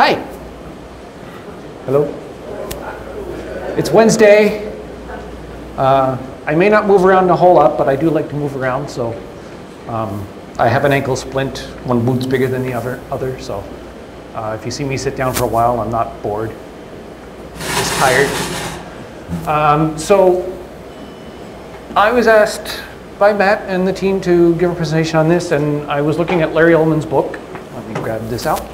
Hi. Hello. It's Wednesday. I may not move around a whole lot, but I do like to move around, so I have an ankle splint. One boot's bigger than the other, so if you see me sit down for a while, I'm not bored, just tired. So I was asked by Matt and the team to give a presentation on this, and I was looking at Larry Ullman's book. Let me grab this out.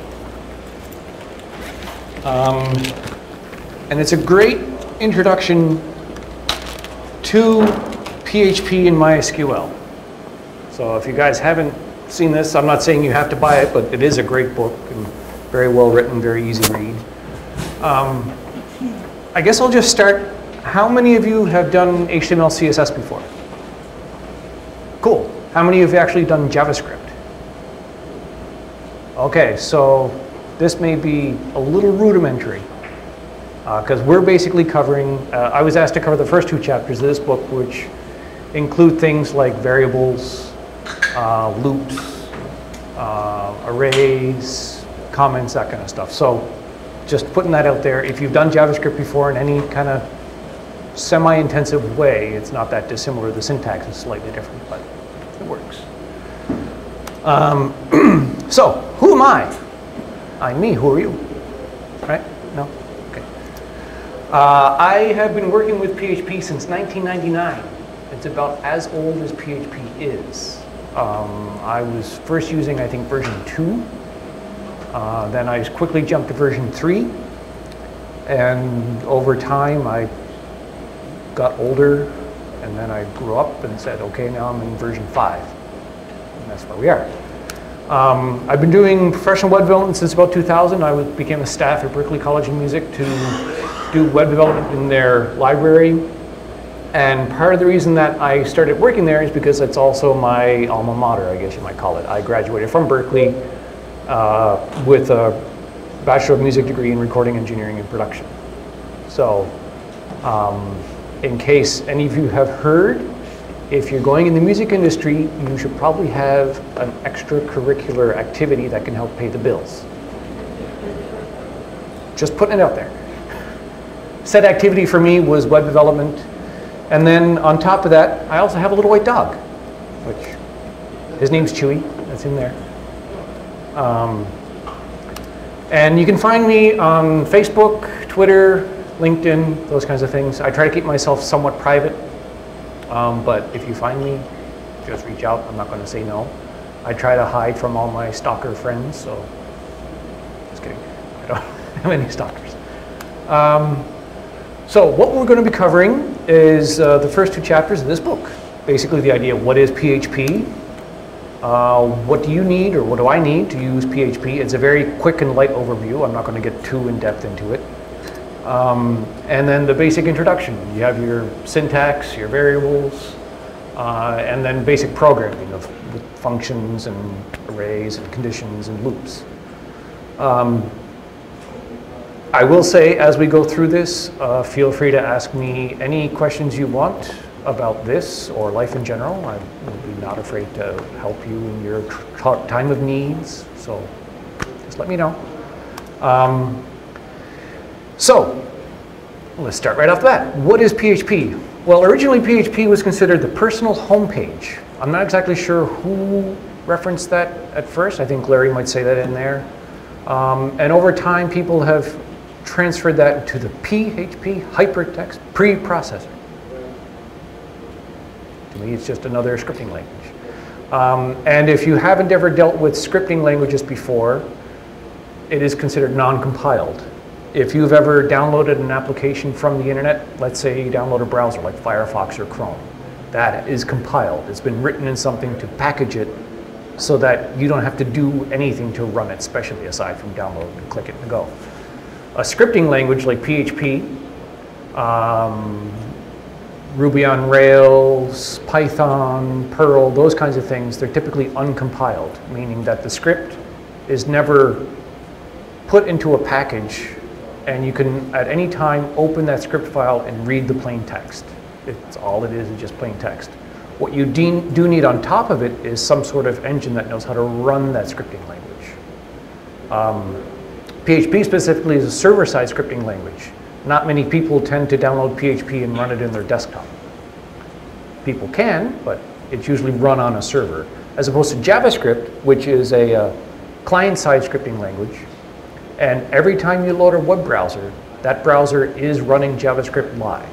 And it's a great introduction to PHP and MySQL. So if you guys haven't seen this, I'm not saying you have to buy it, but it is a great book and very well written, very easy read. I guess I'll just start. How many of you have done HTML, CSS before? Cool. How many of you have actually done JavaScript? Okay, so this may be a little rudimentary because we're basically covering, I was asked to cover the first two chapters of this book, which include things like variables, loops, arrays, comments, that kind of stuff. So just putting that out there. If you've done JavaScript before in any kind of semi-intensive way, it's not that dissimilar. The syntax is slightly different, but it works. So who am I? I'm me. Who are you? Right? No? Okay. I have been working with PHP since 1999. It's about as old as PHP is. I was first using, I think, version 2. Then I quickly jumped to version 3. And over time, I got older. And then I grew up and said, OK, now I'm in version 5. And that's where we are. I've been doing professional web development since about 2000. I became a staff at Berklee College of Music to do web development in their library. And part of the reason that I started working there is because it's also my alma mater, I guess you might call it. I graduated from Berklee with a Bachelor of Music degree in Recording Engineering and Production. So in case any of you have heard, if you're going in the music industry, you should probably have an extracurricular activity that can help pay the bills. Just putting it out there. Said activity for me was web development. And then on top of that, I also have a little white dog, which his name's Chewy. That's in there. And you can find me on Facebook, Twitter, LinkedIn, those kinds of things. I try to keep myself somewhat private. But if you find me, just reach out. I'm not going to say no. I try to hide from all my stalker friends, so just kidding. I don't have any stalkers. So what we're going to be covering is the first two chapters of this book. Basically the idea of what is PHP, what do you need or what do I need to use PHP. It's a very quick and light overview. I'm not going to get too in-depth into it. And then the basic introduction. You have your syntax, your variables, and then basic programming of functions and arrays and conditions and loops. I will say, as we go through this, feel free to ask me any questions you want about this or life in general. I will be not afraid to help you in your time of needs, so just let me know. So, let's start right off the bat. What is PHP? Well, originally PHP was considered the personal homepage. I'm not exactly sure who referenced that at first. I think Larry might say that in there. And over time, people have transferred that to the PHP, hypertext preprocessor. To me, it's just another scripting language. And if you haven't ever dealt with scripting languages before, it is considered non-compiled. If you've ever downloaded an application from the internet, let's say you download a browser like Firefox or Chrome, that is compiled. It's been written in something to package it so that you don't have to do anything to run it, especially aside from download and click it and go. A scripting language like PHP, Ruby on Rails, Python, Perl, those kinds of things, they're typically uncompiled, meaning that the script is never put into a package, and you can at any time open that script file and read the plain text. It's all it is just plain text. What you do need on top of it is some sort of engine that knows how to run that scripting language. PHP specifically is a server-side scripting language. Not many people tend to download PHP and run it in their desktop. People can, but it's usually run on a server, as opposed to JavaScript, which is a client-side scripting language. And every time you load a web browser, that browser is running JavaScript live.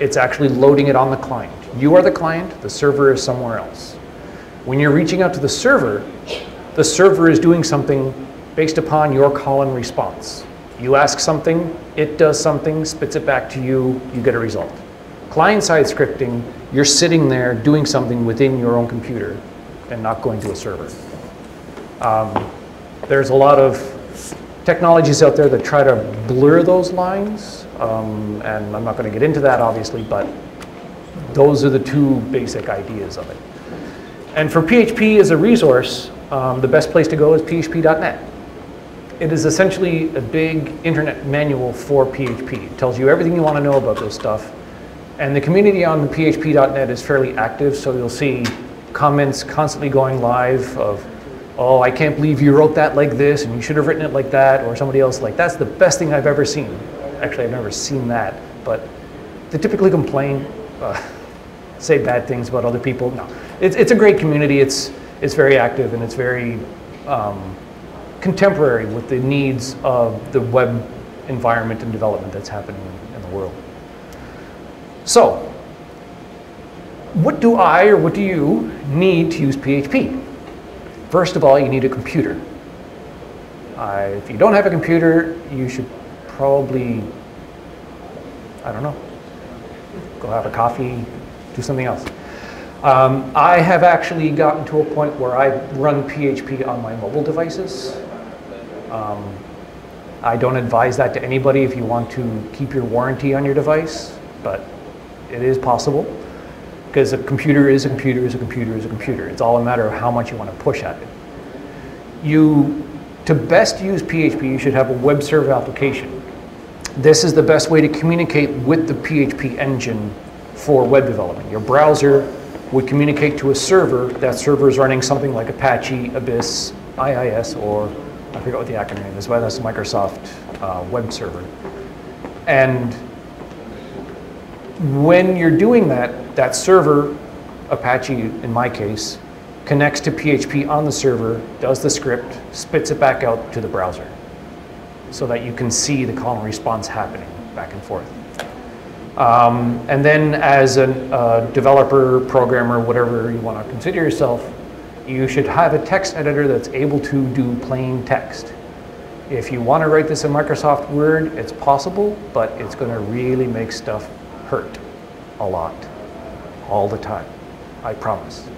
It's actually loading it on the client. You are the client, the server is somewhere else. When you're reaching out to the server is doing something based upon your call and response. You ask something, it does something, spits it back to you, you get a result. Client-side scripting, you're sitting there doing something within your own computer and not going to a server. There's a lot of technologies out there that try to blur those lines, and I'm not going to get into that obviously, but those are the two basic ideas of it. And for PHP as a resource, the best place to go is php.net. It is essentially a big internet manual for PHP. It tells you everything you want to know about this stuff. And the community on php.net is fairly active, so you'll see comments constantly going live of, oh, I can't believe you wrote that like this, and you should have written it like that, or somebody else like, that's the best thing I've ever seen. Actually, I've never seen that, but they typically complain, say bad things about other people. No, it's a great community. It's very active, and it's very contemporary with the needs of the web environment and development that's happening in the world. So, what do I or what do you need to use PHP? First of all, you need a computer. If you don't have a computer, you should probably, I don't know, go have a coffee, do something else. I have actually gotten to a point where I run PHP on my mobile devices. I don't advise that to anybody if you want to keep your warranty on your device, but it is possible, because a computer is a computer is a computer is a computer. It's all a matter of how much you want to push at it. To best use PHP, you should have a web server application. This is the best way to communicate with the PHP engine for web development. Your browser would communicate to a server. That server is running something like Apache, Abyss, IIS, or I forget what the acronym is, but that's the Microsoft web server. And when you're doing that, that server, Apache in my case, connects to PHP on the server, does the script, spits it back out to the browser so that you can see the call and response happening back and forth. And then as a developer, programmer, whatever you want to consider yourself, you should have a text editor that's able to do plain text. If you want to write this in Microsoft Word, it's possible, but it's going to really make stuff hurt a lot, all the time, I promise.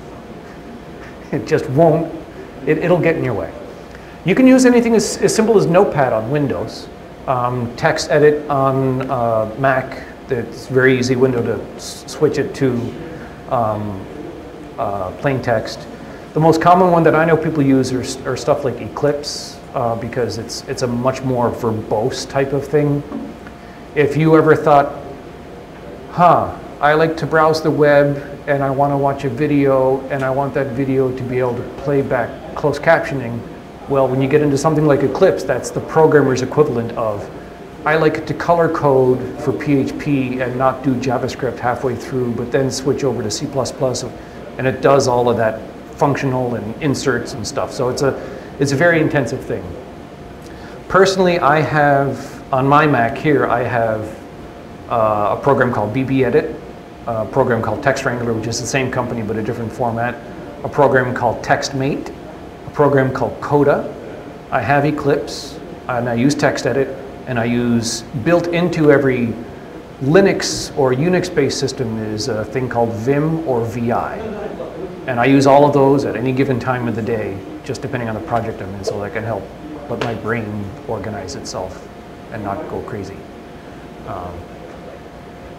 It just won't, it'll get in your way. You can use anything as simple as Notepad on Windows, text edit on Mac. It's a very easy window to switch it to plain text. The most common one that I know people use are stuff like Eclipse, because it's a much more verbose type of thing. If you ever thought, I like to browse the web and I want to watch a video and I want that video to be able to play back closed captioning, well, when you get into something like Eclipse, that's the programmer's equivalent of, I like it to color code for PHP and not do JavaScript halfway through, but then switch over to C++, and it does all of that functional and inserts and stuff. So it's a very intensive thing. Personally, I have, on my Mac here, I have a program called BBEdit, a program called TextWrangler, which is the same company but a different format, a program called TextMate, a program called Coda. I have Eclipse, and I use TextEdit, and I use, built into every Linux or Unix-based system is a thing called Vim or VI. And I use all of those at any given time of the day, just depending on the project I'm in, so that I can help let my brain organize itself and not go crazy.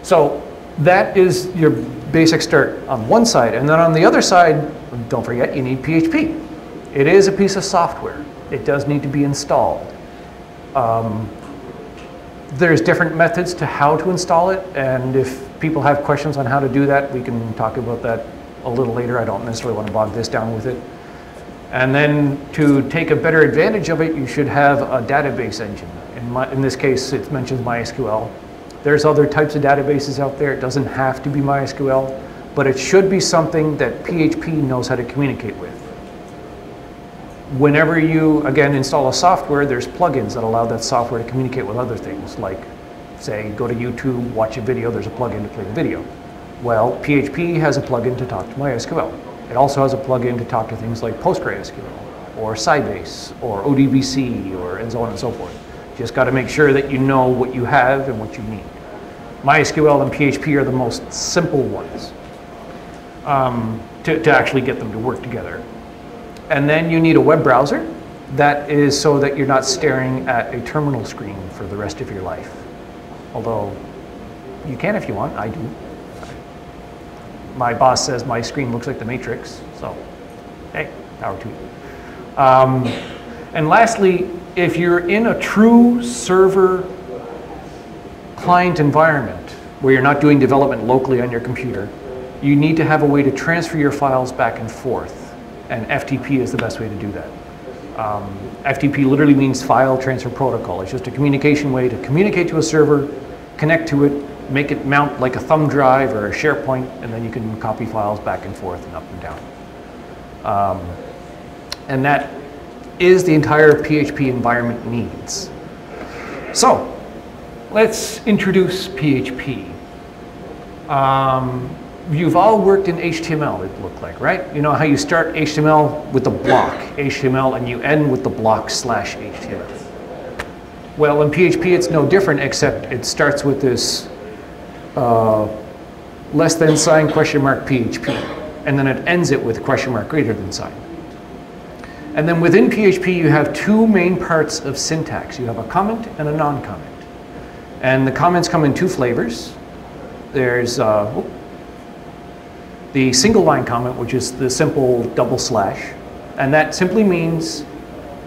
So that is your basic start on one side. And then on the other side, don't forget, you need PHP. It is a piece of software. It does need to be installed. There's different methods to how to install it, and if people have questions on how to do that, we can talk about that a little later. I don't necessarily want to bog this down with it. And then to take a better advantage of it, you should have a database engine. In this case, it mentions MySQL. There's other types of databases out there. It doesn't have to be MySQL, but it should be something that PHP knows how to communicate with. Whenever you, again, install a software, there's plugins that allow that software to communicate with other things, like, say, go to YouTube, watch a video, there's a plugin to play the video. Well, PHP has a plugin to talk to MySQL. It also has a plugin to talk to things like PostgreSQL, or Sybase, or ODBC, and so on and so forth. You just got to make sure that you know what you have and what you need. MySQL and PHP are the most simple ones to actually get them to work together. And then you need a web browser. That is so that you're not staring at a terminal screen for the rest of your life. Although you can if you want, I do. My boss says my screen looks like the Matrix, so hey, power to you. And lastly, if you're in a true server client environment where you're not doing development locally on your computer, you need to have a way to transfer your files back and forth. And FTP is the best way to do that. FTP literally means file transfer protocol. It's just a communication way to communicate to a server, connect to it, make it mount like a thumb drive or a SharePoint, and then you can copy files back and forth and up and down. And that is the entire PHP environment needs. So let's introduce PHP. You've all worked in HTML, it looked like, right? You know how you start HTML with the block HTML and you end with the block /HTML. Well, in PHP it's no different, except it starts with this less than sign question mark PHP, and then it ends it with question mark greater than sign. And then within PHP you have two main parts of syntax. You have a comment and a non-comment. And the comments come in two flavors. There's the single line comment, which is the simple double slash. And that simply means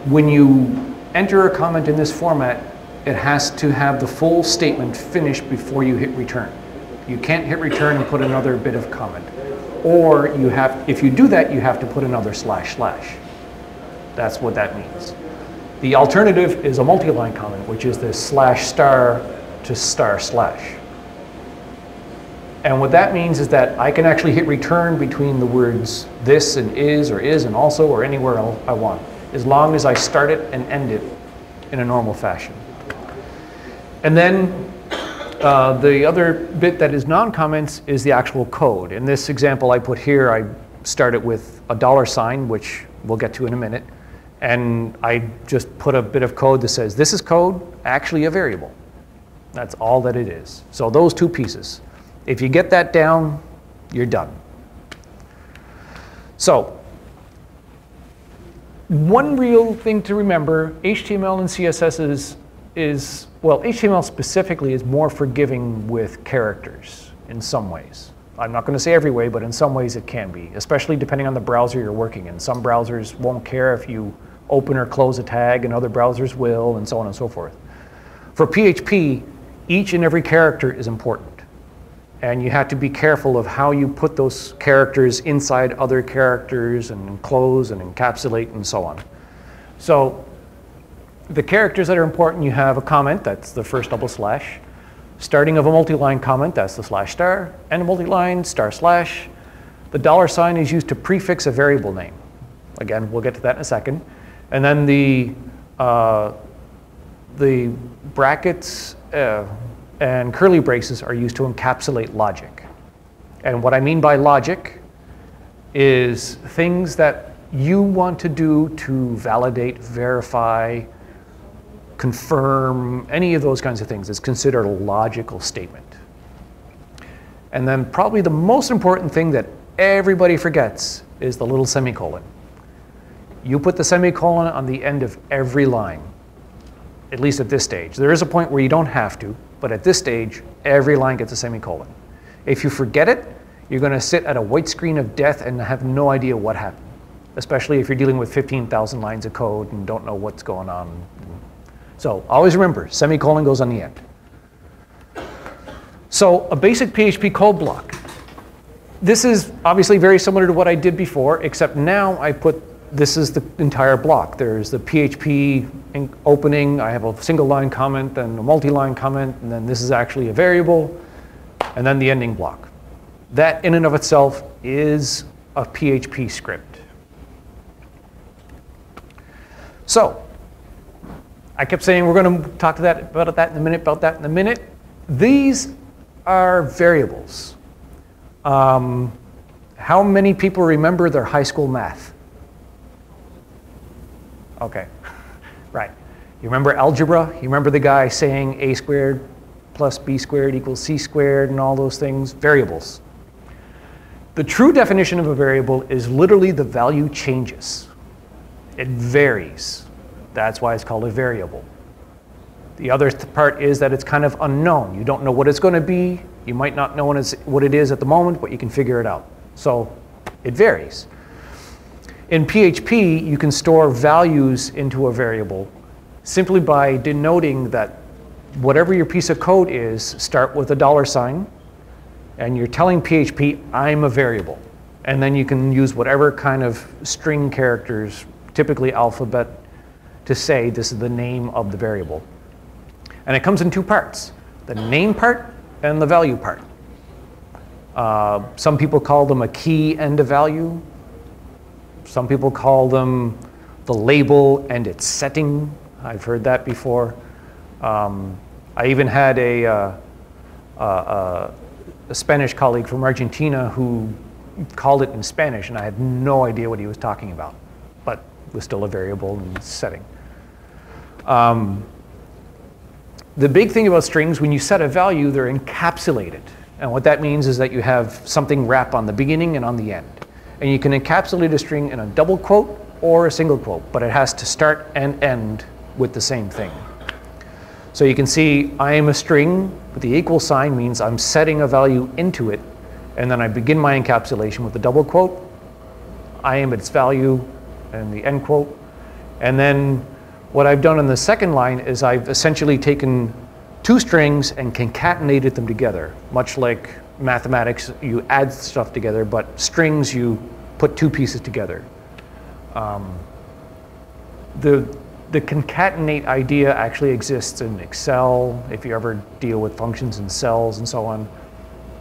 when you enter a comment in this format, it has to have the full statement finished before you hit return. You can't hit return and put another bit of comment. Or you have, if you do that, you have to put another // That's what that means. The alternative is a multi-line comment, which is the /* to //. And what that means is that I can actually hit return between the words this and is, or is and also, or anywhere else I want, as long as I start it and end it in a normal fashion. And then the other bit that is non-comments is the actual code. In this example I put here, I started with a $, which we'll get to in a minute. And I just put a bit of code that says, this is code, actually a variable. That's all that it is. So those two pieces. If you get that down, you're done. So, one real thing to remember, HTML and CSS well, HTML specifically is more forgiving with characters in some ways. I'm not going to say every way, but in some ways it can be, especially depending on the browser you're working in. Some browsers won't care if you open or close a tag, and other browsers will, and so on and so forth. For PHP, each and every character is important. And you have to be careful of how you put those characters inside other characters and enclose and encapsulate and so on. So the characters that are important, you have a comment, that's the first double slash. Starting of a multi-line comment, that's the /*, and a multi-line //. The $sign is used to prefix a variable name. Again, we'll get to that in a second. And then the brackets and curly braces are used to encapsulate logic. And what I mean by logic is things that you want to do to validate, verify, confirm, any of those kinds of things is considered a logical statement. And then probably the most important thing that everybody forgets is the little semicolon. You put the semicolon on the end of every line, at least at this stage. There is a point where you don't have to, but at this stage, every line gets a semicolon. If you forget it, you're going to sit at a white screen of death and have no idea what happened, especially if you're dealing with 15,000 lines of code and don't know what's going on. So always remember, semicolon goes on the end. So a basic PHP code block. This is obviously very similar to what I did before, except now I put this is the entire block. There's the PHP opening, I have a single line comment, then a multi-line comment, and then this is actually a variable, and then the ending block. That in and of itself is a PHP script. So, I kept saying we're going to talk about that in a minute, These are variables. How many people remember their high school math? Okay, right. You remember algebra? You remember the guy saying a squared plus b squared equals c squared and all those things? Variables. The true definition of a variable is literally the value changes. It varies. That's why it's called a variable. The other part is that it's kind of unknown. You don't know what it's going to be. You might not know what it is at the moment, but you can figure it out. So it varies. In PHP, you can store values into a variable simply by denoting that whatever your piece of code is, start with a $, and you're telling PHP, I'm a variable. And then you can use whatever kind of string characters, typically alphabet, to say this is the name of the variable. And it comes in two parts, the name part and the value part. Some people call them a key and a value. Some people call them the label and its setting. I've heard that before. I even had a Spanish colleague from Argentina who called it in Spanish, and I had no idea what he was talking about, but it was still a variable and setting. The big thing about strings, when you set a value, they're encapsulated. And what that means is that you have something wrap on the beginning and on the end. And you can encapsulate a string in a double quote or a single quote, but it has to start and end with the same thing. So you can see I am a string, but the equal sign means I'm setting a value into it, and then I begin my encapsulation with the double quote, I am its value, and the end quote. And then what I've done in the second line is I've essentially taken two strings and concatenated them together, much like mathematics, you add stuff together, but strings, you put two pieces together. The concatenate idea actually exists in Excel, if you ever deal with functions in cells and so on.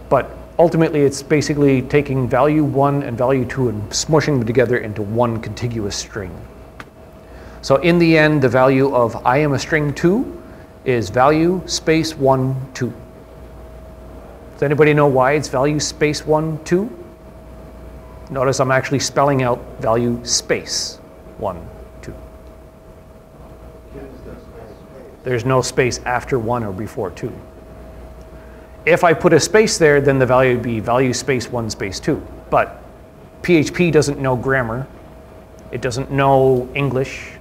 But ultimately, it's basically taking value 1 and value 2 and smushing them together into one contiguous string. So in the end, the value of I am a string 2 is value space 1, 2. Does anybody know why it's value space 1, 2? Notice I'm actually spelling out value space 1, 2. There's no space after 1 or before 2. If I put a space there, then the value would be value space 1, space 2. But PHP doesn't know grammar. It doesn't know English.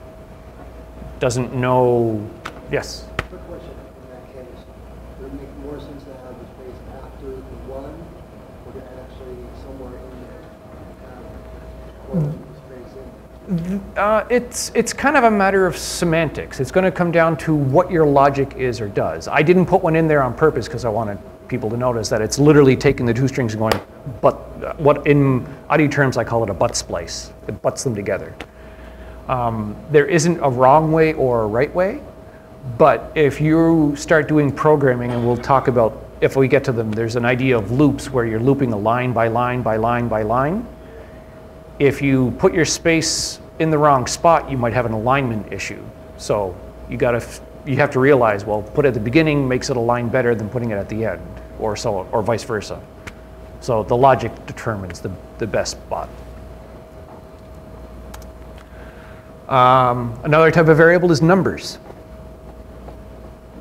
Doesn't know, yes? Quick question, in that case, would it make more sense to have the space after the 1, or to actually somewhere in there have the space in? It's kind of a matter of semantics. It's going to come down to what your logic is or does. I didn't put one in there on purpose because I wanted people to notice that it's literally taking the two strings and going, but what in audio terms I call it a butt splice. It butts them together. There isn't a wrong way or a right way, but if you start doing programming, and we'll talk about, if we get to them, there's an idea of loops where you're looping a line by line by line by line. If you put your space in the wrong spot, you might have an alignment issue. So you have to realize, well, put it at the beginning makes it align better than putting it at the end, or vice versa. So the logic determines the best spot. Another type of variable is numbers.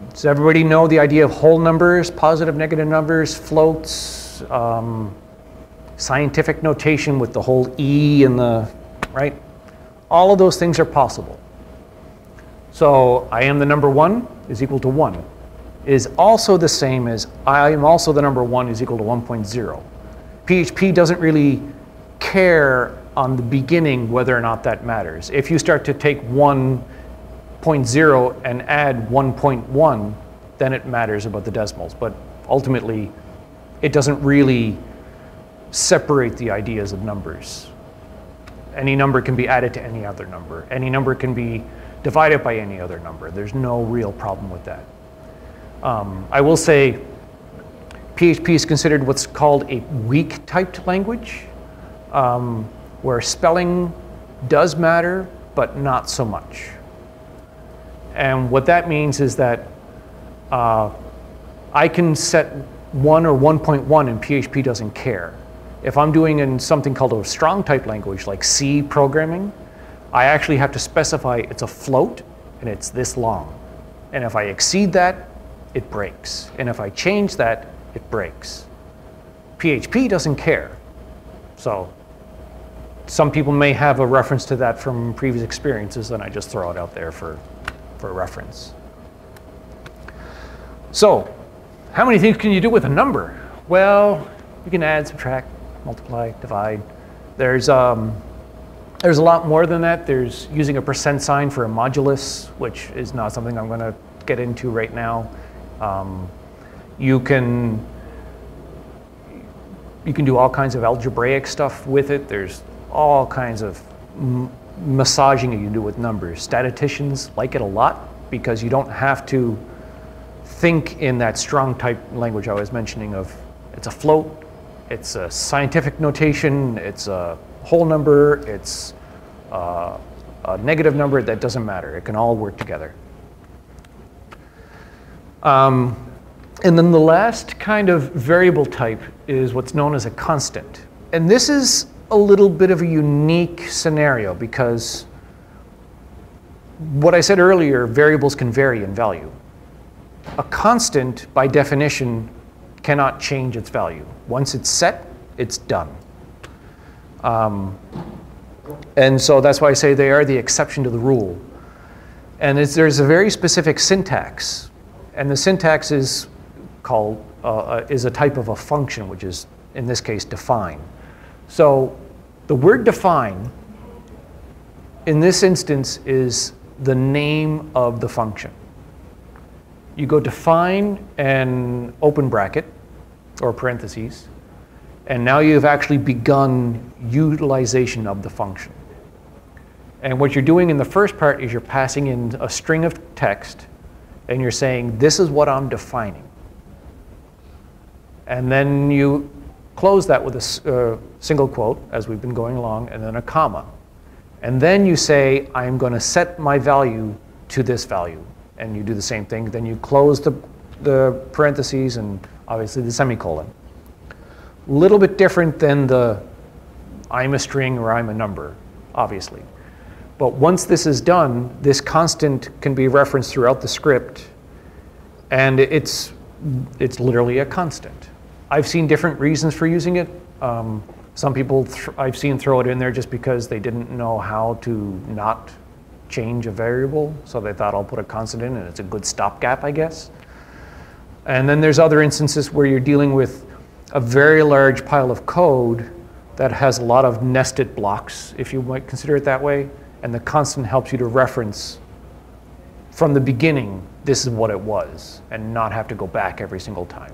Does everybody know the idea of whole numbers, positive, negative numbers, floats, scientific notation with the whole E and the, right? All of those things are possible. So I am the number 1 is equal to 1 is also the same as I am also the number 1 is equal to 1.0. PHP doesn't really care on the beginning whether or not that matters. If you start to take 1.0 and add 1.1, then it matters about the decimals. But ultimately, it doesn't really separate the ideas of numbers. Any number can be added to any other number. Any number can be divided by any other number. There's no real problem with that. I will say PHP is considered what's called a weak typed language, where spelling does matter, but not so much. And what that means is that I can set 1 or 1.1 and PHP doesn't care. If I'm doing in something called a strong type language like C programming, I actually have to specify it's a float and it's this long. And if I exceed that, it breaks. And if I change that, it breaks. PHP doesn't care. So some people may have a reference to that from previous experiences, and I just throw it out there for reference. So, how many things can you do with a number? Well, you can add, subtract, multiply, divide. There's a lot more than that. There's using a percent sign for a modulus, which is not something I'm going to get into right now. You can do all kinds of algebraic stuff with it. There's all kinds of massaging you can do with numbers. Statisticians like it a lot because you don't have to think in that strong type language I was mentioning of it's a float, it's a scientific notation, it's a whole number, it's a negative number. That doesn't matter. It can all work together. And then the last kind of variable type is what's known as a constant. And this is a little bit of a unique scenario because what I said earlier, variables can vary in value. A constant, by definition, cannot change its value. Once it's set, it's done. And so that's why I say they are the exception to the rule. And there's a very specific syntax. And the syntax is called, is a type of a function, which is, in this case, define. So the word define, in this instance, is the name of the function. You go define and open bracket, or parentheses, and now you've actually begun utilization of the function. And what you're doing in the first part is you're passing in a string of text, and you're saying, this is what I'm defining. And then you close that with a single quote, as we've been going along, and then a comma. And then you say, I'm going to set my value to this value. And you do the same thing. Then you close the parentheses and obviously the semicolon. A little bit different than the I'm a string or I'm a number, obviously. But once this is done, this constant can be referenced throughout the script, and it's literally a constant. I've seen different reasons for using it. Some people I've seen throw it in there just because they didn't know how to not change a variable, so they thought I'll put a constant in and it's a good stopgap, I guess. And then there's other instances where you're dealing with a very large pile of code that has a lot of nested blocks, if you might consider it that way, and the constant helps you to reference from the beginning, this is what it was, and not have to go back every single time.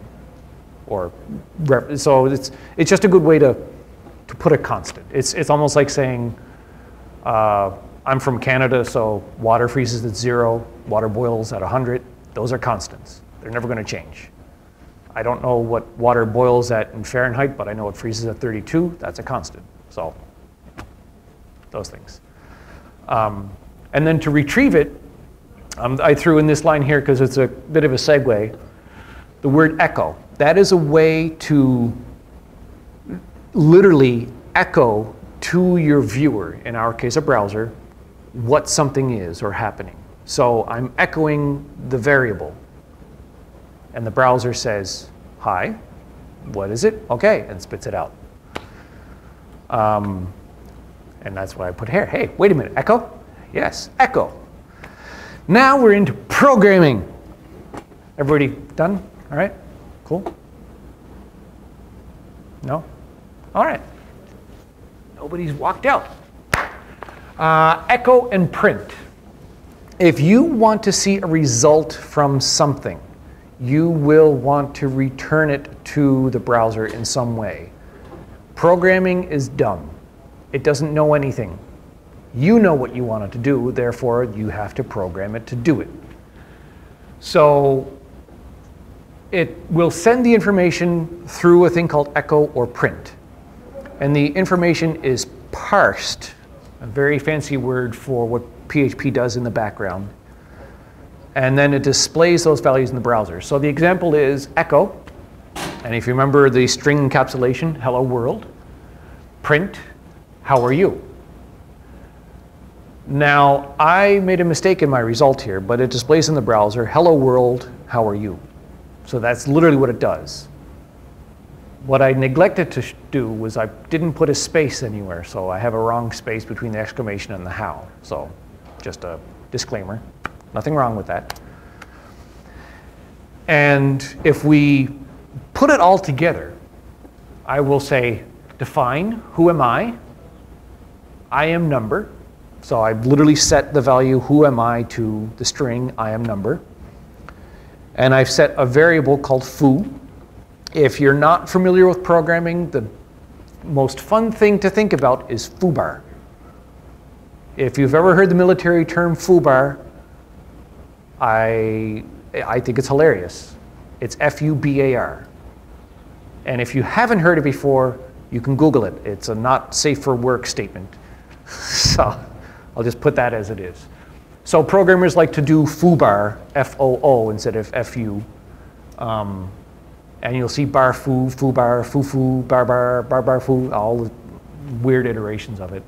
So it's just a good way to put a constant. It's almost like saying, I'm from Canada, so water freezes at 0, water boils at 100. Those are constants. They're never going to change. I don't know what water boils at in Fahrenheit, but I know it freezes at 32. That's a constant. So those things. And then to retrieve it, I threw in this line here because it's a bit of a segue. The word echo. That is a way to literally echo to your viewer, in our case a browser, what something is or happening. So I'm echoing the variable. And the browser says, hi, what is it? OK, and spits it out. And that's why I put here. Hey, wait a minute, echo? Yes, echo. Now we're into programming. Everybody done? All right, cool. No? All right. Nobody's walked out. Echo and print. If you want to see a result from something, you will want to return it to the browser in some way. Programming is dumb. It doesn't know anything. You know what you want it to do, therefore you have to program it to do it. So it will send the information through a thing called echo or print. And the information is parsed, a very fancy word for what PHP does in the background. And then it displays those values in the browser. So the example is echo, and if you remember the string encapsulation, hello world, print, how are you? Now, I made a mistake in my result here, but it displays in the browser, hello world, how are you? So that's literally what it does. What I neglected to do was I didn't put a space anywhere, so I have a wrong space between the exclamation and the how. So just a disclaimer. Nothing wrong with that. And if we put it all together, I will say define who am I am number. So I've literally set the value who am I to the string I am number. And I've set a variable called foo. If you're not familiar with programming, the most fun thing to think about is foobar. If you've ever heard the military term foobar, I think it's hilarious. It's F-U-B-A-R. And if you haven't heard it before, you can Google it. It's a not safe for work statement. So I'll just put that as it is. So programmers like to do foobar, F-O-O, instead of F-U. And you'll see bar foo, foobar, foo-foo, bar foo, all the weird iterations of it.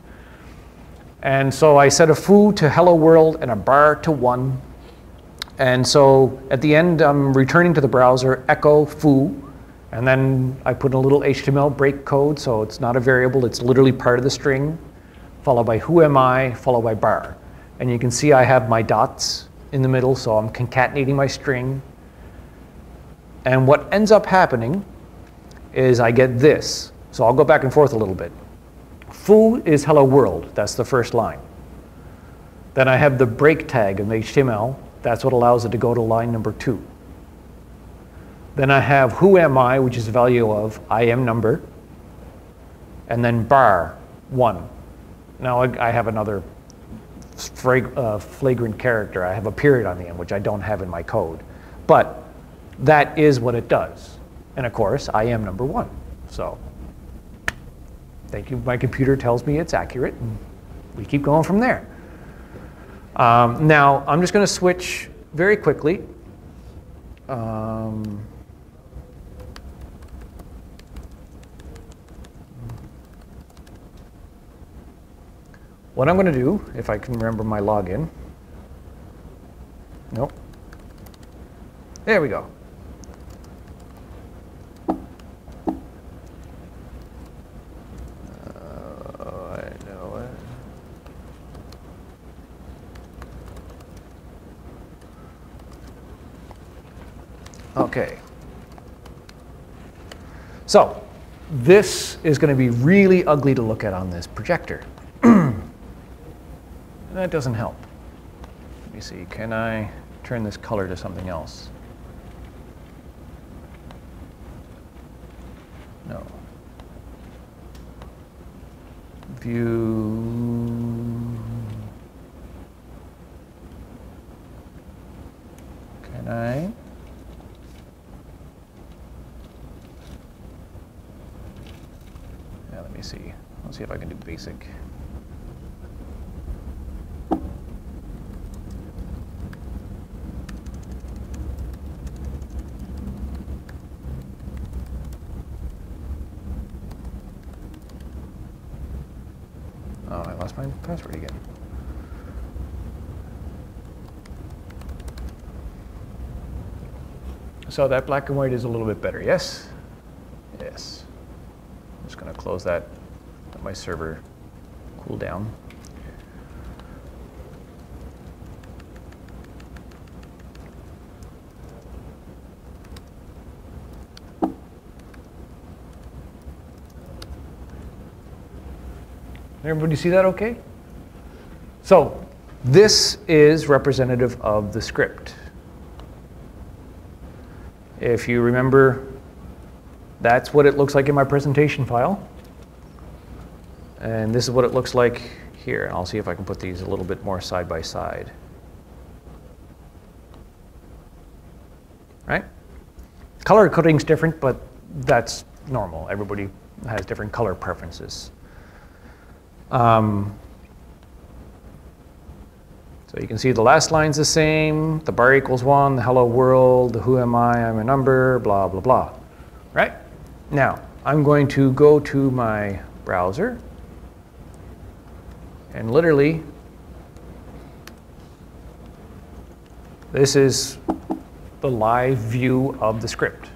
And so I set a foo to hello world and a bar to 1. And so at the end, I'm returning to the browser echo foo, and then I put in a little HTML break code, so it's not a variable, it's literally part of the string, followed by who am I, followed by bar. And you can see I have my dots in the middle, so I'm concatenating my string. And what ends up happening is I get this. So I'll go back and forth a little bit. Foo is hello world, that's the first line. Then I have the break tag in the HTML. That's what allows it to go to line number 2. Then I have who am I, which is the value of I am number. And then bar 1. Now I have another flagrant character. I have a period on the end, which I don't have in my code. But that is what it does. And of course, I am number 1. So thank you. My computer tells me it's accurate, and we keep going from there. Now, I'm just going to switch very quickly. What I'm going to do, if I can remember my login. Nope. There we go. I know it. Okay. So this is going to be really ugly to look at on this projector. That doesn't help. Let me see, can I turn this color to something else? No. View. Can I? Yeah, let me see. Let's see if I can do basic. Oh, I lost my password again. So that black and white is a little bit better, yes? Yes. I'm just going to close that, let my server cool down. Everybody see that okay? So this is representative of the script. If you remember, that's what it looks like in my presentation file. And this is what it looks like here. And I'll see if I can put these a little bit more side by side. Right? Color coding's different, but that's normal. Everybody has different color preferences. So you can see the last line's the same, the bar equals 1, the hello world, the who am I, I'm a number, blah, blah, blah. Right? Now, I'm going to go to my browser and literally, this is the live view of the script.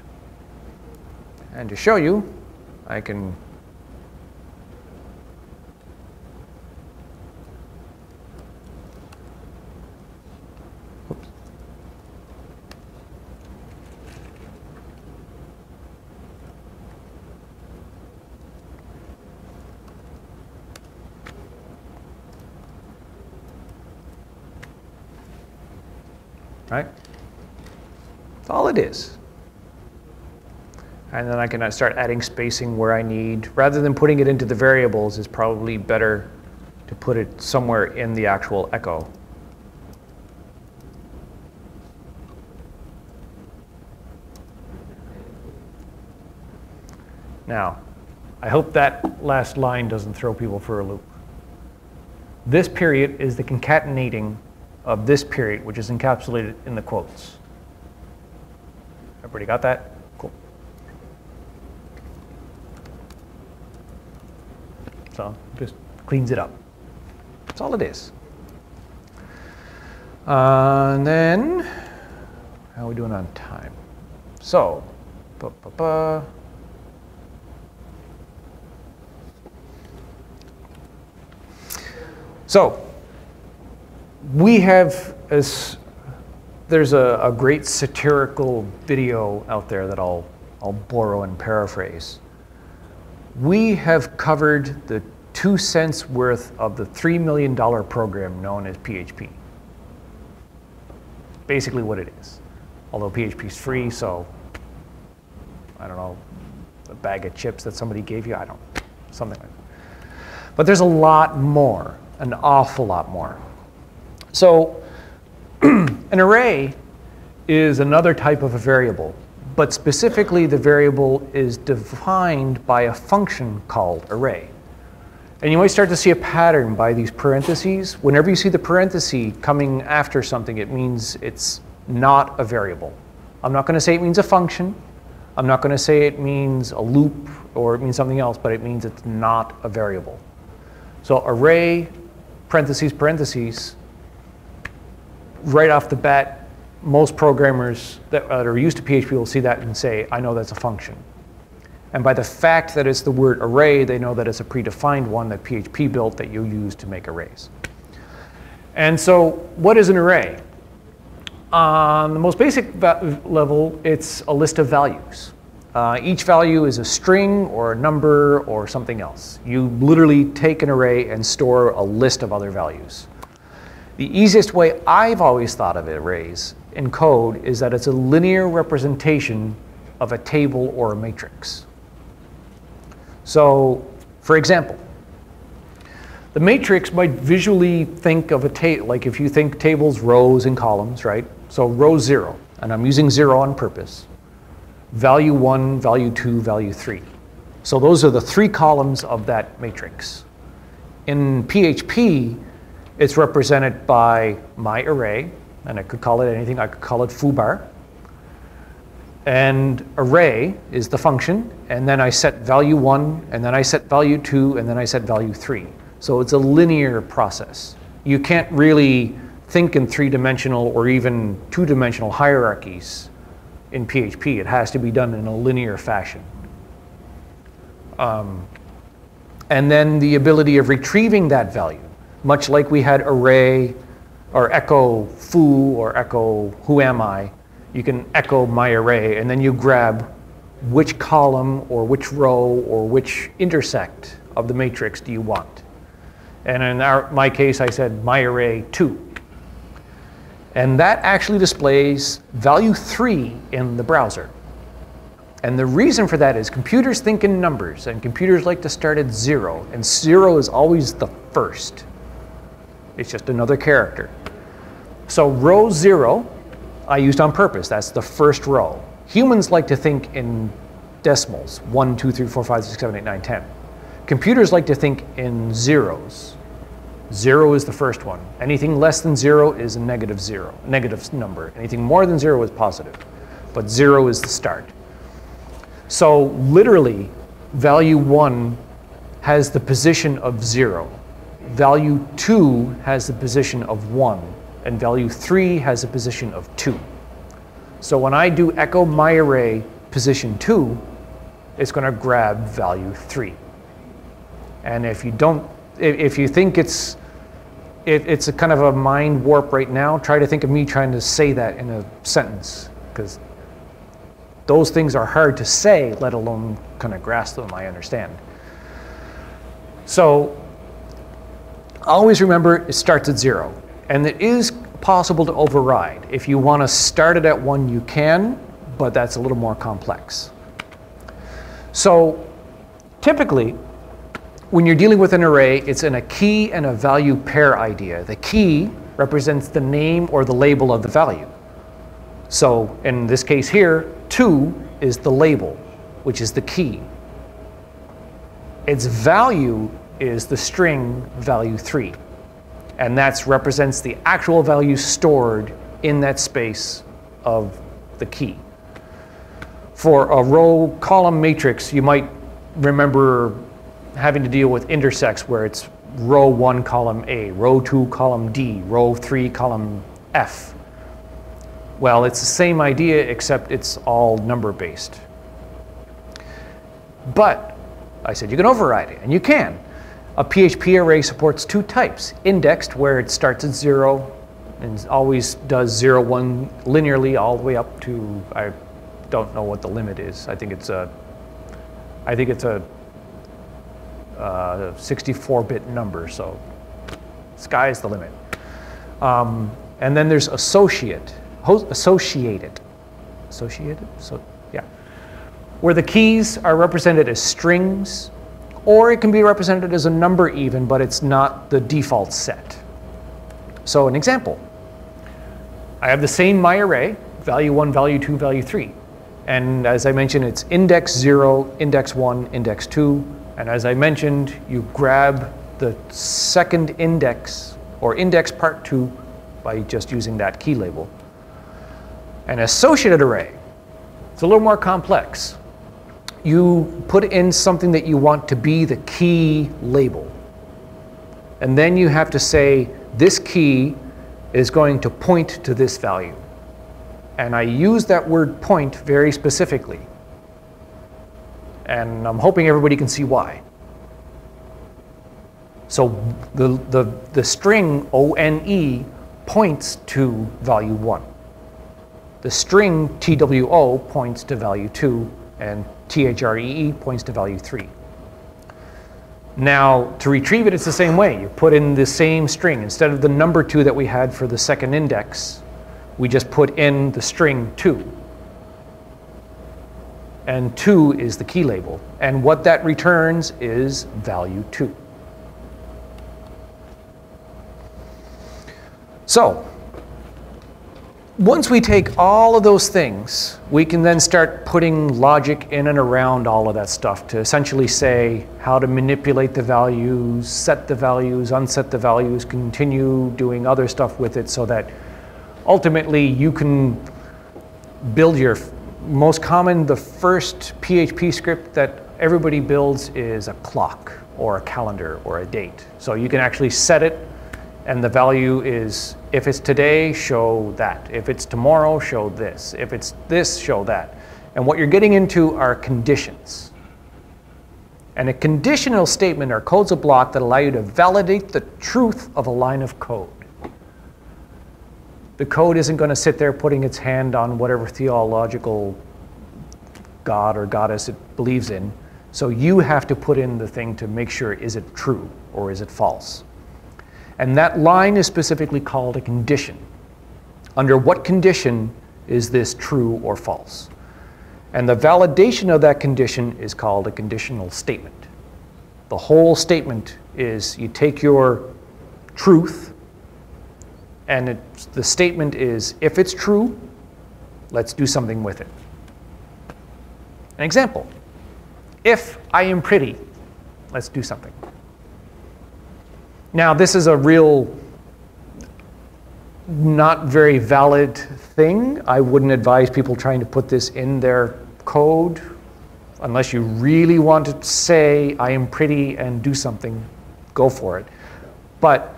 And to show you, I can right? That's all it is. And then I can start adding spacing where I need. Rather than putting it into the variables, it's probably better to put it somewhere in the actual echo. Now, I hope that last line doesn't throw people for a loop. This period is the concatenating of this period, which is encapsulated in the quotes. Everybody got that? Cool. So just cleans it up. That's all it is. And then, how are we doing on time? So, So, we have, there's a great satirical video out there that I'll borrow and paraphrase. We have covered the 2 cents worth of the $3 million program known as PHP. Basically what it is. Although PHP is free, so I don't know, a bag of chips that somebody gave you, I don't, something like that. But there's a lot more, an awful lot more. So an array is another type of a variable, but specifically the variable is defined by a function called array. And you might start to see a pattern by these parentheses. Whenever you see the parenthesis coming after something, it means it's not a variable. I'm not going to say it means a function. I'm not going to say it means a loop or it means something else, but it means it's not a variable. So array, parentheses, parentheses, right off the bat, most programmers that are used to PHP will see that and say, I know that's a function. And by the fact that it's the word array, they know that it's a predefined one that PHP built that you use to make arrays. And so what is an array? On the most basic level, it's a list of values. Each value is a string or a number or something else. You literally take an array and store a list of other values. The easiest way I've always thought of arrays in code is that it's a linear representation of a table or a matrix. So, for example, the matrix might visually think of a table, like if you think tables, rows, and columns, right? So row 0, and I'm using 0 on purpose. Value 1, value 2, value 3. So those are the 3 columns of that matrix. In PHP, it's represented by my array, and I could call it anything. I could call it foobar. And array is the function, and then I set value 1, and then I set value 2, and then I set value 3. So it's a linear process. You can't really think in 3-dimensional or even 2-dimensional hierarchies in PHP. It has to be done in a linear fashion. And then the ability of retrieving that value, much like we had array or echo foo or echo who am I, you can echo my array and then you grab which column or which row or which intersect of the matrix do you want. And in my case, I said my array 2. And that actually displays value 3 in the browser. And the reason for that is computers think in numbers, and computers like to start at 0, and 0 is always the first. It's just another character. So row 0, I used on purpose. That's the first row. Humans like to think in decimals, 1, 2, 3, 4, 5, 6, 7, 8, 9, 10. Computers like to think in zeros. 0 is the first one. Anything less than 0 is a negative number. Anything more than 0 is positive. But 0 is the start. So literally, value 1 has the position of 0. Value 2 has the position of 1. And value 3 has a position of 2. So when I do echo my array position 2, it's going to grab value 3. And if you think it's a kind of a mind warp right now, try to think of me trying to say that in a sentence, because those things are hard to say, let alone kind of grasp them, I understand. So always remember it starts at 0. And it is possible to override. If you want to start it at 1, you can, but that's a little more complex. So typically, when you're dealing with an array, it's in a key and a value pair idea. The key represents the name or the label of the value. So in this case here, 2 is the label, which is the key. Its value is the string value 3. And that represents the actual value stored in that space of the key. For a row column matrix, you might remember having to deal with intersects where it's row 1 column A, row 2 column D, row 3 column F. Well, it's the same idea except it's all number based. But I said you can override it, and you can. A PHP array supports 2 types. Indexed, where it starts at 0 and always does 0, 1 linearly all the way up to, I don't know what the limit is. I think it's a 64-bit number, so sky's the limit. And then there's associated, where the keys are represented as strings, or it can be represented as a number even, but it's not the default set. So an example, I have the same my array, value 1, value 2, value 3. And as I mentioned, it's index 0, index 1, index 2. And as I mentioned, you grab the second index, or index part 2, by just using that key label. An associated array, it's a little more complex. You put in something that you want to be the key label. And then you have to say, this key is going to point to this value. And I use that word point very specifically. And I'm hoping everybody can see why. So the string ONE points to value 1. The string TWO points to value 2, and THREE points to value 3. Now, to retrieve it, it's the same way. You put in the same string. Instead of the number 2 that we had for the second index, we just put in the string 2. And 2 is the key label. And what that returns is value 2. So, once we take all of those things, we can then start putting logic in and around all of that stuff to essentially say how to manipulate the values, set the values, unset the values, continue doing other stuff with it so that ultimately you can build your most common, the first PHP script that everybody builds is a clock or a calendar or a date. So you can actually set it, and the value is, if it's today, show that. If it's tomorrow, show this. If it's this, show that. And what you're getting into are conditions. And a conditional statement are codes of block that allow you to validate the truth of a line of code. The code isn't going to sit there putting its hand on whatever theological god or goddess it believes in. So you have to put in the thing to make sure, is it true or is it false? And that line is specifically called a condition. Under what condition is this true or false? And the validation of that condition is called a conditional statement. The whole statement is you take your truth, and the statement is, if it's true, let's do something with it. An example, if I am pretty, let's do something. Now, this is a real not very valid thing. I wouldn't advise people trying to put this in their code unless you really want to say, I am pretty and do something, go for it. But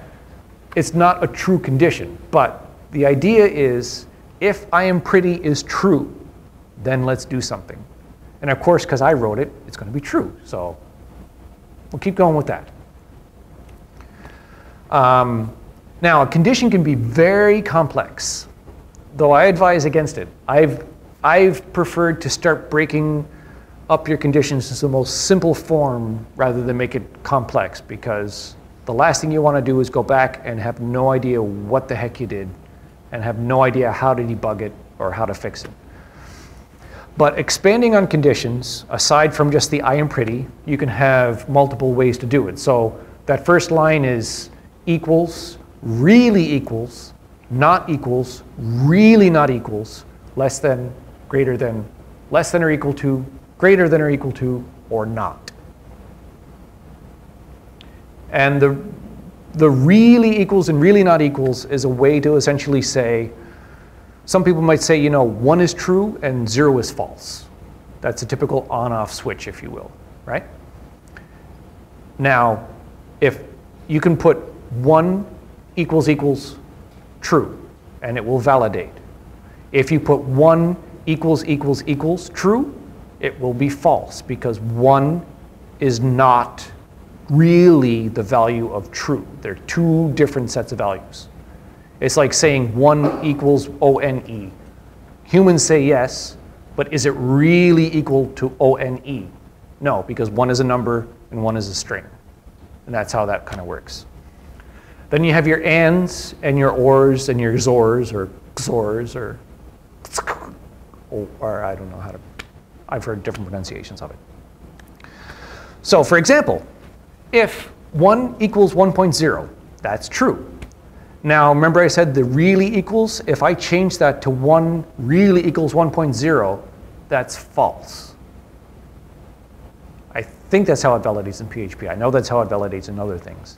it's not a true condition. But the idea is, if I am pretty is true, then let's do something. And of course, because I wrote it, it's going to be true. So we'll keep going with that. Now, a condition can be very complex, though I advise against it. I've preferred to start breaking up your conditions into the most simple form rather than make it complex, because the last thing you want to do is go back and have no idea what the heck you did and have no idea how to debug it or how to fix it. But expanding on conditions, aside from just the I am pretty, you can have multiple ways to do it. So that first line is equals, really equals, not equals, really not equals, less than, greater than, less than or equal to, greater than or equal to, or not. And the really equals and really not equals is a way to essentially say, some people might say, you know, 1 is true and 0 is false. That's a typical on-off switch, if you will, right? Now, if you can put 1 equals equals true, and it will validate. If you put 1 equals equals equals true, it will be false, because 1 is not really the value of true. They're two different sets of values. It's like saying 1 equals ONE. Humans say yes, but is it really equal to ONE? No, because 1 is a number and 1 is a string. And that's how that kind of works. Then you have your ands and your ors and your xors or xors or I don't know how to, I've heard different pronunciations of it. So for example, if 1 equals 1.0, that's true. Now remember I said the really equals, if I change that to 1 really equals 1.0, that's false. I think that's how it validates in PHP. I know that's how it validates in other things.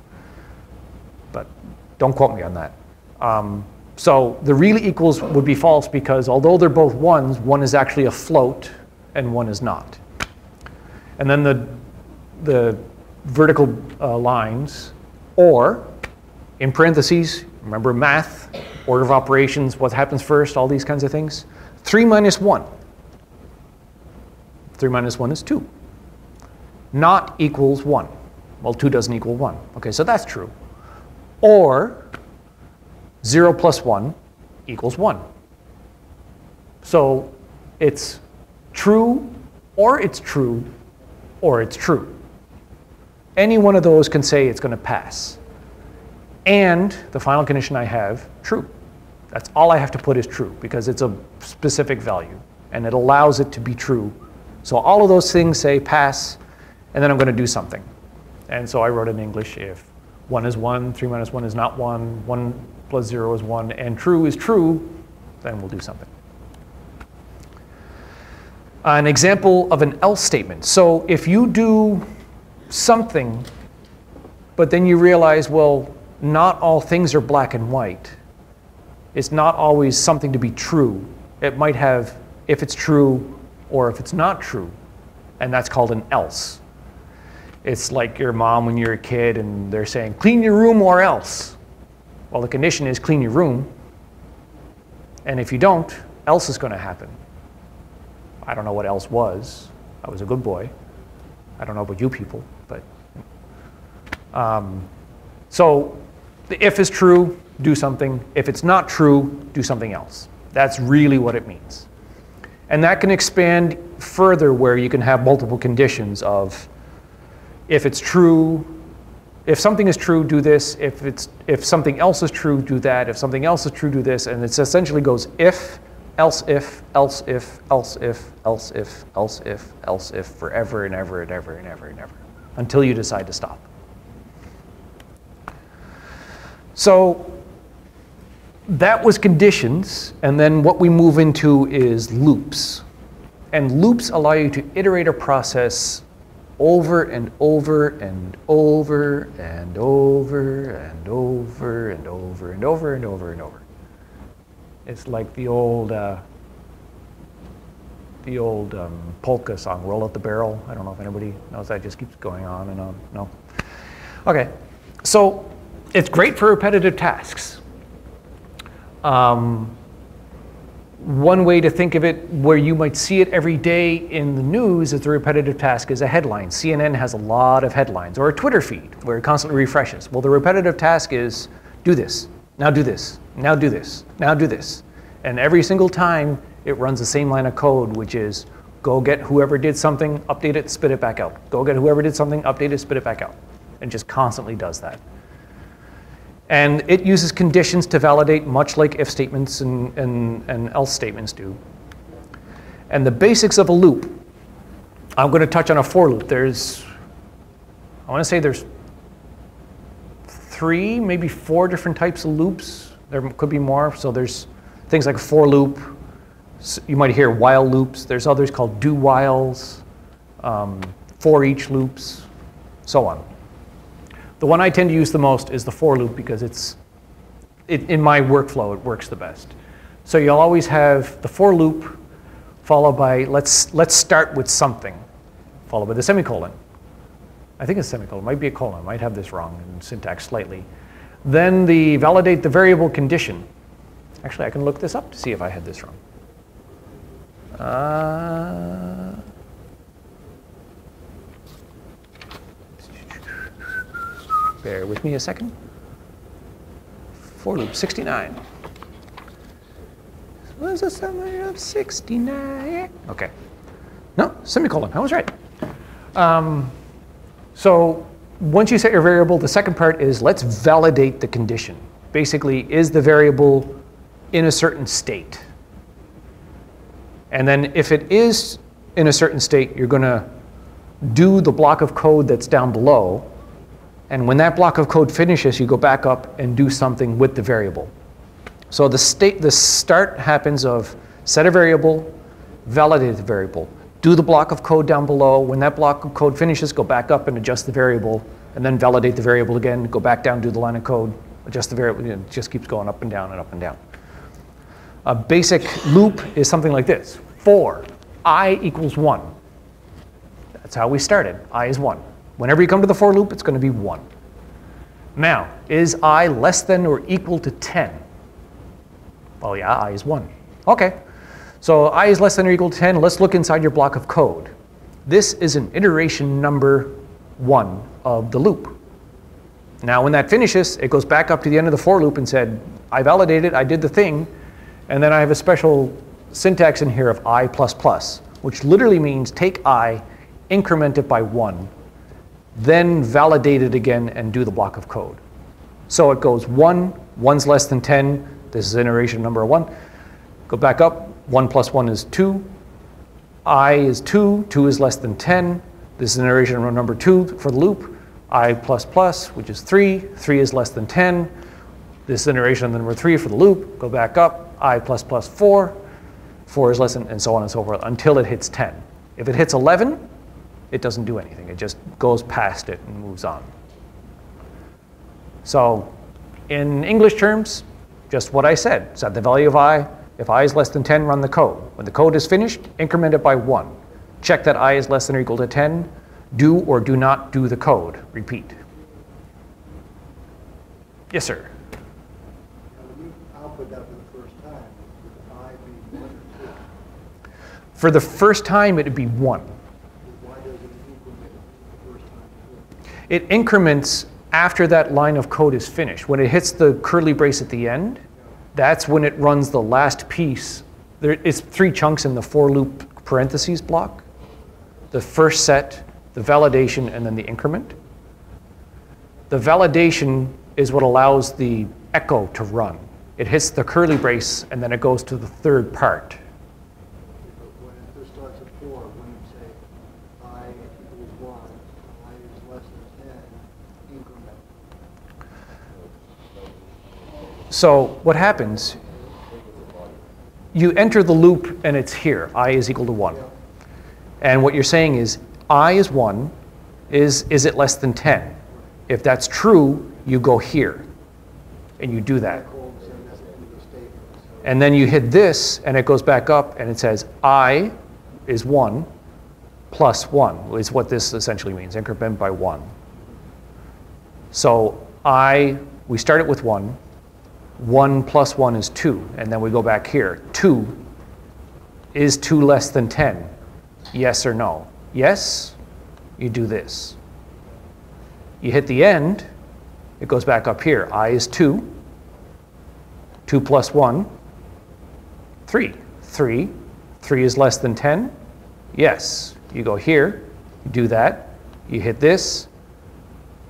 But don't quote me on that. So the really equals would be false because although they're both 1s, 1 is actually a float and 1 is not. And then the vertical lines, or in parentheses, remember math, order of operations, what happens first, all these kinds of things. 3 minus 1. 3 minus 1 is 2. Not equals 1. Well, 2 doesn't equal 1. Okay, so that's true. Or 0 plus 1 equals 1. So it's true, or it's true, or it's true. Any one of those can say it's going to pass. And the final condition I have, true. That's all I have to put is true, because it's a specific value, and it allows it to be true. So all of those things say pass, and then I'm going to do something. And so I wrote in English, if 1 is 1, 3 minus 1 is not 1, 1 plus 0 is 1, and true is true, then we'll do something. An example of an else statement. So if you do something, but then you realize, well, not all things are black and white. It's not always something to be true. It might have if it's true or if it's not true, and that's called an else. It's like your mom when you're a kid and they're saying, clean your room or else. Well, the condition is clean your room, and if you don't, else is going to happen. I don't know what else was. I was a good boy. I don't know about you people, but so the if is true, do something. If it's not true, do something else. That's really what it means. And that can expand further where you can have multiple conditions of if it's true, if something is true, do this. If something else is true, do that. If something else is true, do this. And it essentially goes if else if, else if, else if, else if, else if, else if, forever and ever and ever and ever and ever, until you decide to stop. So that was conditions, and then what we move into is loops. And loops allow you to iterate a process over and over and over and over and over and over and over and over and over. It's like the old polka song, Roll Out the Barrel. I don't know if anybody knows that. It just keeps going on and on. No? Okay. So it's great for repetitive tasks. One way to think of it where you might see it every day in the news as a repetitive task is a headline. CNN has a lot of headlines, or a Twitter feed where it constantly refreshes. Well, the repetitive task is do this, now do this, now do this, now do this. And every single time it runs the same line of code, which is go get whoever did something, update it, spit it back out. Go get whoever did something, update it, spit it back out. And just constantly does that. And it uses conditions to validate, much like if statements and else statements do. And the basics of a loop, I'm going to touch on a for loop. I want to say there's 3, maybe 4 different types of loops. There could be more. So there's things like a for loop. You might hear while loops. There's others called do whiles, for each loops, so on. The one I tend to use the most is the for loop because in my workflow, it works the best. So you'll always have the for loop followed by, let's start with something, followed by the semicolon. I think it's semicolon, might be a colon, might have this wrong in syntax slightly. Then validate the variable condition. Actually, I can look this up to see if I had this wrong. Bear with me a second. For loop 69. Was the summer of 69? Okay. No, semicolon, I was right. So once you set your variable, the second part is let's validate the condition. Basically, is the variable in a certain state? And then if it is in a certain state, you're going to do the block of code that's down below. And when that block of code finishes, you go back up and do something with the variable. So the start happens of set a variable, validate the variable. Do the block of code down below. When that block of code finishes, go back up and adjust the variable, and then validate the variable again, go back down, do the line of code, adjust the variable. It just keeps going up and down and up and down. A basic loop is something like this. For I equals 1. That's how we started. I is 1. Whenever you come to the for loop, it's going to be 1. Now, is I less than or equal to 10? Well, yeah, I is 1. OK. So I is less than or equal to 10. Let's look inside your block of code. This is an iteration number 1 of the loop. Now, when that finishes, it goes back up to the end of the for loop and said, I validated, I did the thing. And then I have a special syntax in here of I++, which literally means take I, increment it by 1, then validate it again and do the block of code. So it goes 1, 1's less than 10. This is iteration number 1. Go back up. 1 plus 1 is 2. I is 2. 2 is less than 10. This is iteration number 2 for the loop. I++, which is 3. 3 is less than 10. This is iteration number 3 for the loop. Go back up. I++ 4. 4 is less than, and so on and so forth, until it hits 10. If it hits 11, it doesn't do anything. It just goes past it and moves on. So in English terms, just what I said. Set the value of I. If I is less than 10, run the code. When the code is finished, increment it by 1. Check that I is less than or equal to 10. Do or do not do the code. Repeat. Yes, sir. When you output that for the first time, would I be 1 or 2? For the first time, it would be 1. Why does it increment the first time? It increments after that line of code is finished. When it hits the curly brace at the end, that's when it runs the last piece. There is 3 chunks in the for loop parentheses block. The first set, the validation, and then the increment. The validation is what allows the echo to run. it hits the curly brace, and then it goes to the third part. But when it first starts at 4, when you say I equals 1, I is less than 10, increment. So what happens, you enter the loop and it's here, I is equal to 1. Yeah. And what you're saying is, I is 1, is it less than 10? If that's true, you go here, and you do that. Cold, so that's the end of the statement. So And then you hit this, and it goes back up, and it says, I is 1 plus 1, is what this essentially means, increment by 1. So we start it with 1. 1 plus 1 is 2, and then we go back here. 2, is 2 less than 10? Yes or no? Yes, you do this. You hit the end, it goes back up here. I is 2, 2 plus 1, 3. 3 is less than 10? Yes. You go here, you do that, you hit this,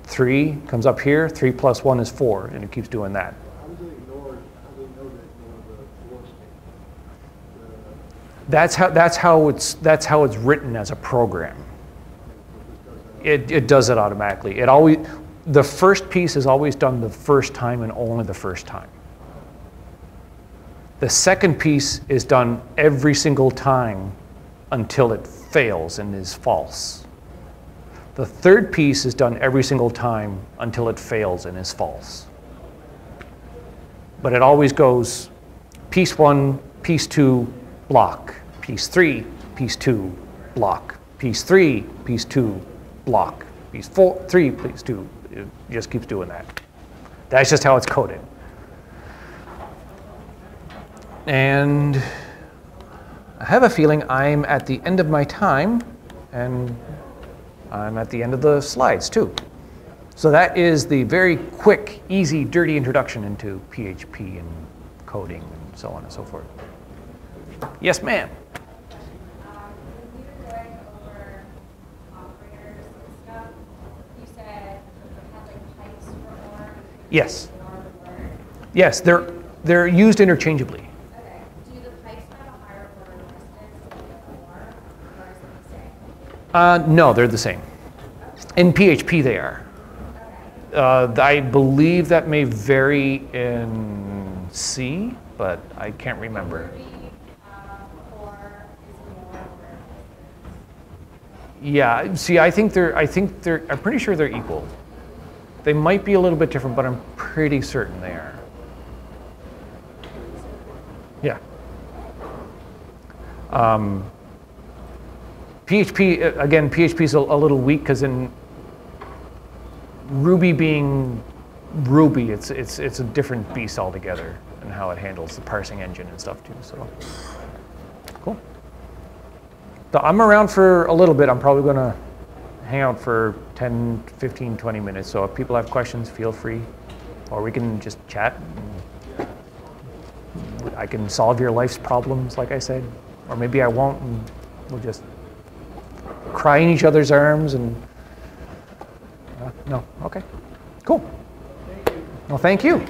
3 comes up here, 3 plus 1 is 4, and it keeps doing that. how do they know to ignore the 4 statement? That's how it's written as a program. It does it automatically. The first piece is always done the first time and only the first time. The second piece is done every single time until it fails and is false. The third piece is done every single time until it fails and is false. But it always goes piece 1, piece 2, block. Piece 3, piece 2, block. Piece 3, piece 2, block. Piece 3, piece 2. It just keeps doing that. That's just how it's coded. And I have a feeling I'm at the end of my time, and I'm at the end of the slides too. So that is the very quick, easy, dirty introduction into PHP and coding and so on and so forth. Yes, ma'am. When we were going over operators and stuff, you said it had like types for or. Yes. Ignore the word. Yes, they're used interchangeably. Okay. Do the pipes have a higher order distance than the or is it the same? No, they're the same. In PHP, they are. I believe that may vary in C, but I can't remember. Ruby, or is more order distance? Yeah, see, I'm pretty sure they're equal. They might be a little bit different, but I'm pretty certain they are. Yeah. PHP, again, PHP is a little weak because in Ruby being Ruby, it's a different beast altogether and how it handles the parsing engine and stuff too, so. Cool. So I'm around for a little bit. I'm probably gonna hang out for 10, 15, 20 minutes. So if people have questions, feel free, or we can just chat. I can solve your life's problems, like I said, or maybe I won't, and we'll just cry in each other's arms and, no, okay, cool. Well, thank you.